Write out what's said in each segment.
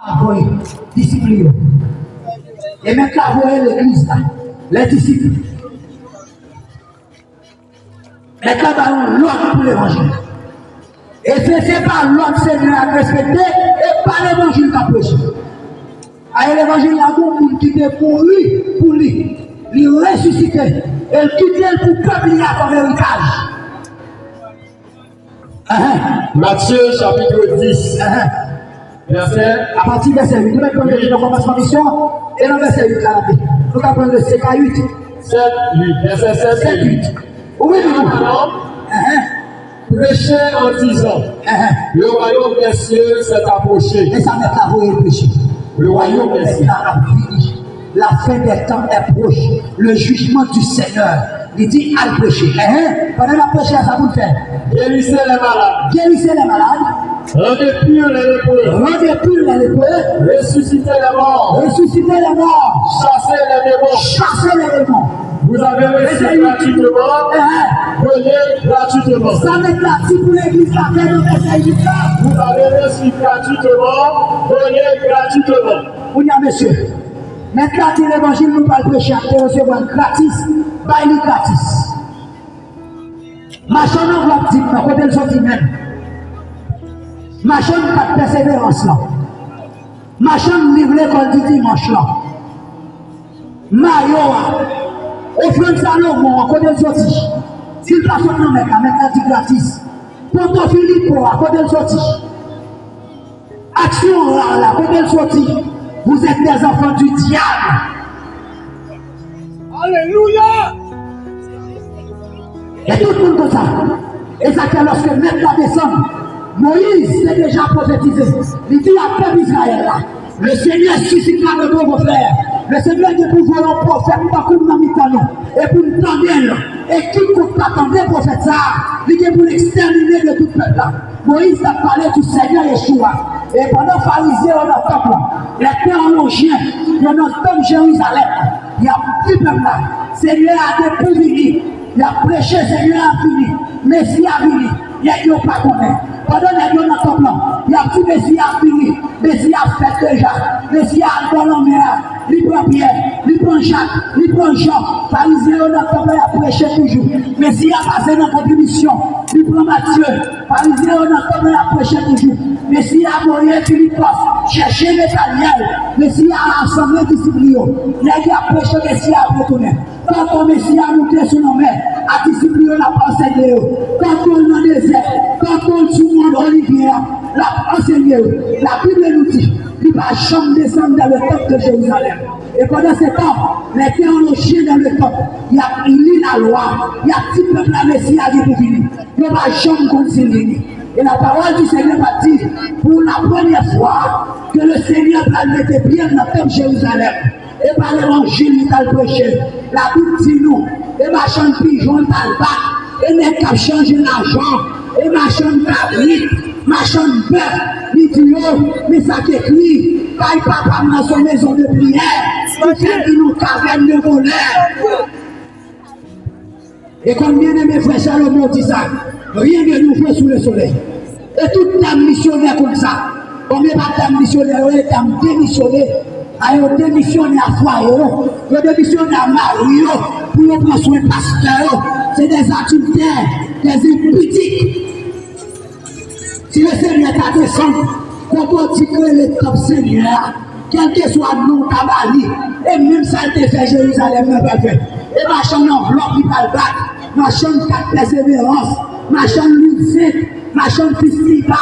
Envoyer disciples. Et maintenant, envoyer l'église, les disciples. Maintenant, l'ordre pour l'évangile. Et c'est pas l'ordre Seigneur à respecter et pas l'évangile à prêcher. Et l'évangile a beaucoup qui était pour lui, lui ressusciter. Et le quitter pour publier comme héritage. Matthieu chapitre 10. Verset. À partir du verset 8, nous mettons le commencement mission et le verset 8 là. Nous allons prendre le CK 8. 7, 8. Verset 7 et 8. Oui, prêchez en disant, le royaume des cieux s'est approché. Et ça n'est pas vous prêcher. Le royaume des cieux. La fin des temps est proche. Le jugement du Seigneur. Il dit à le prêcher. Pendant la prêcher, ça vous fait. Guérissez les malades. Guérissez les malades. Rendez purs les lépreux. Rendez purs les lépreux. Ressuscitez les morts. Ressuscitez les morts. Chassez les démons. Chassez les démons. Vous avez reçu gratuitement. Donnez gratuitement. Ça n'est gratuit pour l'église la terre de Saint-Lucas. Vous avez reçu gratuitement. Donnez gratuitement. Oui, monsieur. Maintenant, l'évangile nous parle prêcher à recevoir gratis. Bail gratis. Machin non va dire, à côté de sorti même. Machin pas de persévérance là. Machin livre l'école du dimanche là. Mayo, offrande Salomon, à côté de sorti. S'il passe au nom, mec, dit gratis. Ponto Philippe, à côté de sorti. Action là, à côté de sorti. Vous êtes des enfants du diable. Alléluia. Et tout le monde comme ça. Et ça fait lorsque même la descend, Moïse s'est déjà prophétisé. Il dit à peuple Israël là, le Seigneur suscitera de vos frères. Le Seigneur est pour vous un prophète, pas comme dans Mitano. Et pour nous tendre, et qui compte attendre le prophète ça, il est pour l'exterminer de tout peuple là. Moïse a parlé du Seigneur Yeshua. Et pendant que les pharisiens ont le temple, les théologiens, ils ont dans Jérusalem, il y a un petit peuple là. Seigneur a depuis fini. Il a prêché, Seigneur a fini. Messie a fini. Il n'y a pas connaître. Pendant les deux dans le temple, il y a tout Messie a fini. Messie a fait déjà. Messie a dans la mer. Il prend Pierre, il prend Jacques, il prend Jean. Pharisien dans le temple, il a prêché toujours. Messie a passé dans la contribution. Il prend Matthieu. Pharisien dans le temple, il a prêché toujours. Messie a moyen Philippe, chercher Nathaniel. Messie a rassemblé les disciples. Il a prêché, Messie a retourné. Quand on Messie a monté sur nos mains, à disciples, la enseigné. Quand on est dans le désert, quand on est sur le monde Olivier, la enseigné. La Bible nous dit, il va jamais descendre dans le temple de Jérusalem. Et pendant ce temps, les théologiens dans le temple, il lit la loi, il y a petit peuple la Messie à dire pour finir. Il ne va jamais continuer. Et la parole du Seigneur va dire, pour la première fois, que le Seigneur va mettre bien dans le temple de Jérusalem. Et par l'évangile, il va le prêcher. La Bible dit nous, et ma chambre pigeon, il va le battre. Et les cap changer l'argent, et ma chambre cabrit, ma chambre bœuf, il dit oh, mais ça t'écrit, car papa dans son maison de prière, il fait une caverne de voleurs. Et comme bien aimé frère Salomon dit ça, rien de nouveau sous le soleil. Et toute dame missionnaire comme ça, on ne met pas dame missionnaire, on est dame démissionnaire. Ils démissionné à foyer, ils démissionné à mari, pour prendre soin de pasteur. C'est des adultères, des impudiques. Si le Seigneur t'a descendu, comment tu crées le top Seigneur, quel que soit le nom Kabali, et même ça te fait Jérusalem, ne peut faire. Et ma chambre enveloppe qui va le battre, ma chambre 4 persévérance, ma chambre lutte, ma chambre festival,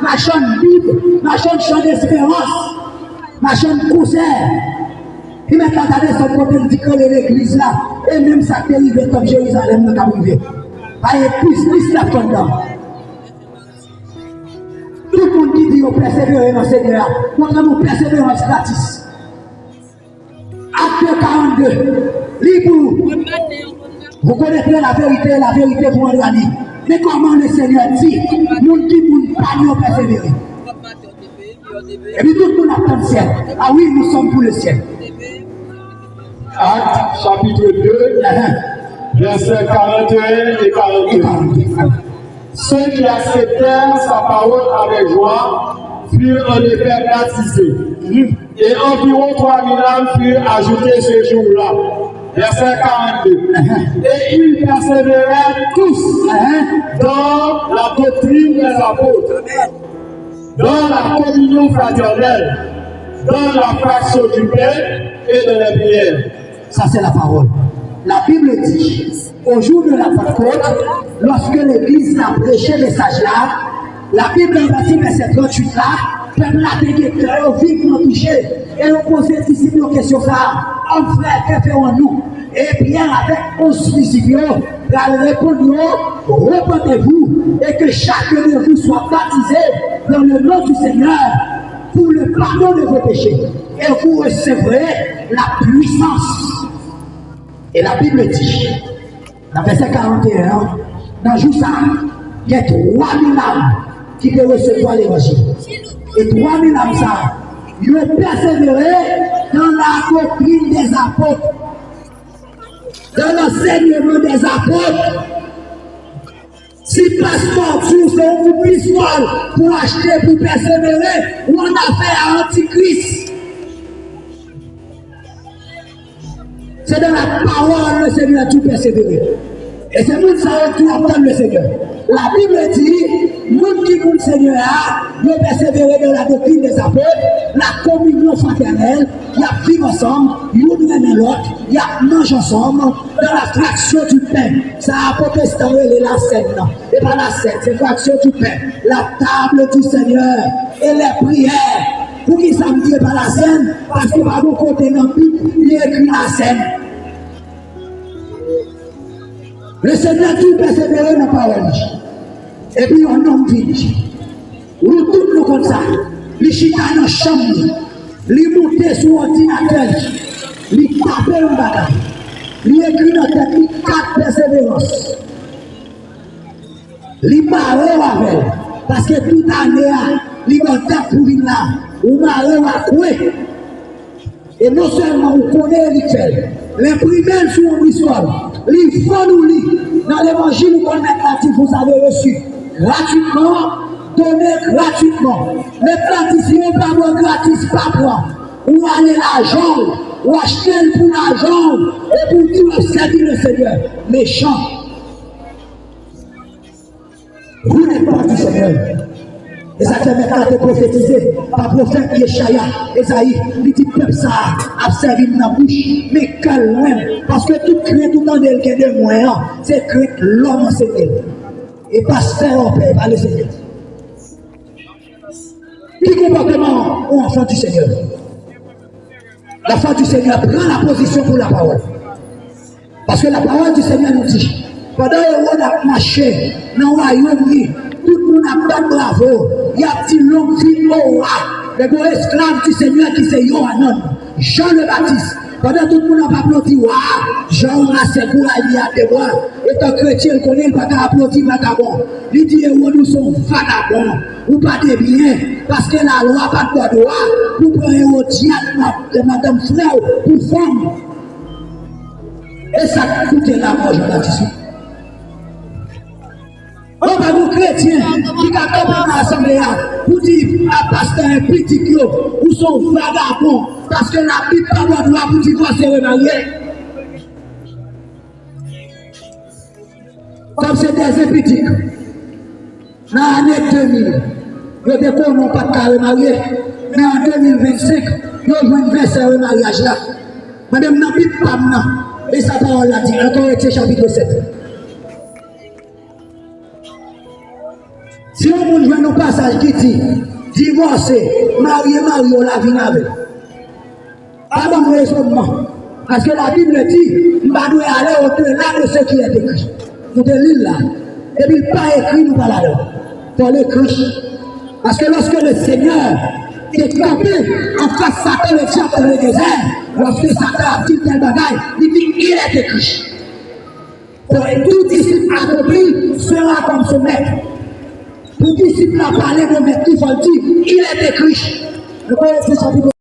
ma chambre libre, ma chambre chant d'espérance. Ma chambre concert. Il m'a regardé son côté de l'église là. Et même ça qui est arrivé comme Jérusalem n'a pas arrivé. Il y a plus la fondant. Tout le monde qui dit qu'on persévère dans le Seigneur. Montrez-nous persévérance gratis. Acte 42. Libre. Vous connaissez la vérité vous en dire. Mais comment le Seigneur dit, nous qui nous pas persévérer. Et puis tout le monde attend le ciel. Ah oui, nous sommes pour le ciel. Acte chapitre 2, versets 41 et 42. Ceux qui acceptèrent sa parole avec joie furent en effet baptisés. Et environ 3000 âmes furent ajoutées ce jour-là. Verset 42. Et ils persévéraient tous dans la doctrine des apôtres, dans la communion fraternelle, dans la fraction du pain et de la prière. Ça, c'est la parole. La Bible dit, au jour de la Pentecôte, lorsque l'Église a prêché le message-là, la Bible a dit, verset 38 là, peuple a des cœurs vivement touchés. Et on pose les disciples une question ça, en frère, que faisons-nous? Et Pierre, avec 11 disciples, il répond, repentez-vous et que chacun de vous soit baptisé dans le nom du Seigneur pour le pardon de vos péchés. Et vous recevrez la puissance. Et la Bible dit, dans verset 41, dans le jour ça, il y a 3000 âmes qui peuvent recevoir l'évangile. Et 3000 âmes ça, ils ont persévéré dans la doctrine des apôtres, dans l'enseignement des apôtres. Si passeport c'est un pistole pour acheter, pour persévérer, ou on a fait à Antichrist. C'est dans la parole le Seigneur tout persévérer. Et c'est pour ça que tu entends le Seigneur. La Bible dit, nous qui nous le Seigneur a, nous persévérer dans la doctrine des apôtres, la communion fraternelle, il y a vivre ensemble, nous même l'autre, il y a manger ensemble, dans la fraction du pain. Ça a protestant et la scène, non. Et pas la scène, c'est la fraction du pain. La table du Seigneur et les prières. Pour qui ça me dit pas la scène? Parce que par mon côté dans la Bible, il écrit la scène. Le Seigneur tout persévérer dans la parole. Et puis on homme vide. Nous tous nous comme ça. Les chita dans la chambre. Les monter sur l'ordinateur. Les taper en bagage. Les écrit dans la tête. Les 4 persévérances. Les barrer avec. Parce que toute année, les monter pour venir là. Ou barrer à quoi. Et non seulement on connaît les faits. Les premiers sur l'histoire. Les fonds nous lit. Dans l'évangile, qu'on met gratuit, vous avez reçu gratuitement, donné gratuitement. Les praticiens, pas bon gratis, pas prend. Ou aller l'argent, ou acheter pour l'argent, et pour dire servir le Seigneur. Méchant. Vous n'êtes pas du Seigneur. Et ça te met à te prophétiser par prophète Yeshaya, Esaïe, il dit peuple ça a servi dans la bouche, mais calme, parce que toute crainte, tout le monde qui est de moyens, c'est crainte l'homme enseigné. Et pas se faire en paix, pas le Seigneur. Quel comportement au enfant du Seigneur? L'enfant du Seigneur prend la position pour la parole. Parce que la parole du Seigneur nous dit, pendant que on a marché dans le royaume, tout le monde a fait bravo. Il y a un petit long film au roi. Les gros esclaves du Seigneur qui c'est Yohanan, Jean le Baptiste. Pendant tout le monde a applaudi, waouh, Jean a ses courageux à des bras. Et un chrétien, il connaît pas qu'à applaudir vagabond. Il dit, nous sommes vagabonds, ou pas de bien, parce que la loi pas de droit, pour prendre un diable de madame frère, pour femme. Et ça coûte la mort, Jean Baptiste. On va nous chrétiens qui a dans l'assemblée pour dire à pasteur un petit clou ou son vagabond parce que la Bible n'a pas le droit pour divorcer et remarier. Comme c'est des épidiques. Dans l'année 2000, il y a des gens qui n'ont pas de remarier. Mais en 2025, il y a un verset de mariage là. Madame n'a pas de femme. Et sa parole l'a dit, encore été chapitre 7. Si on vous joue un passage qui dit divorcer, marier, on la vie avec. Pas de raisonnement. Parce que la Bible dit, nous devons aller au-delà de ce qui est écrit. Nous devons lire là. Et puis, pas écrit, nous pas là-dedans. Pour l'écrit. Parce que lorsque le Seigneur est campé en face de Satan, le diable dans le désert, lorsque Satan a dit tel bagaille, il dit, il est écrit. Pour tout disciple accompli sera comme son maître. Pour disciple a parlé de maître, il faut le dire, il est écrit.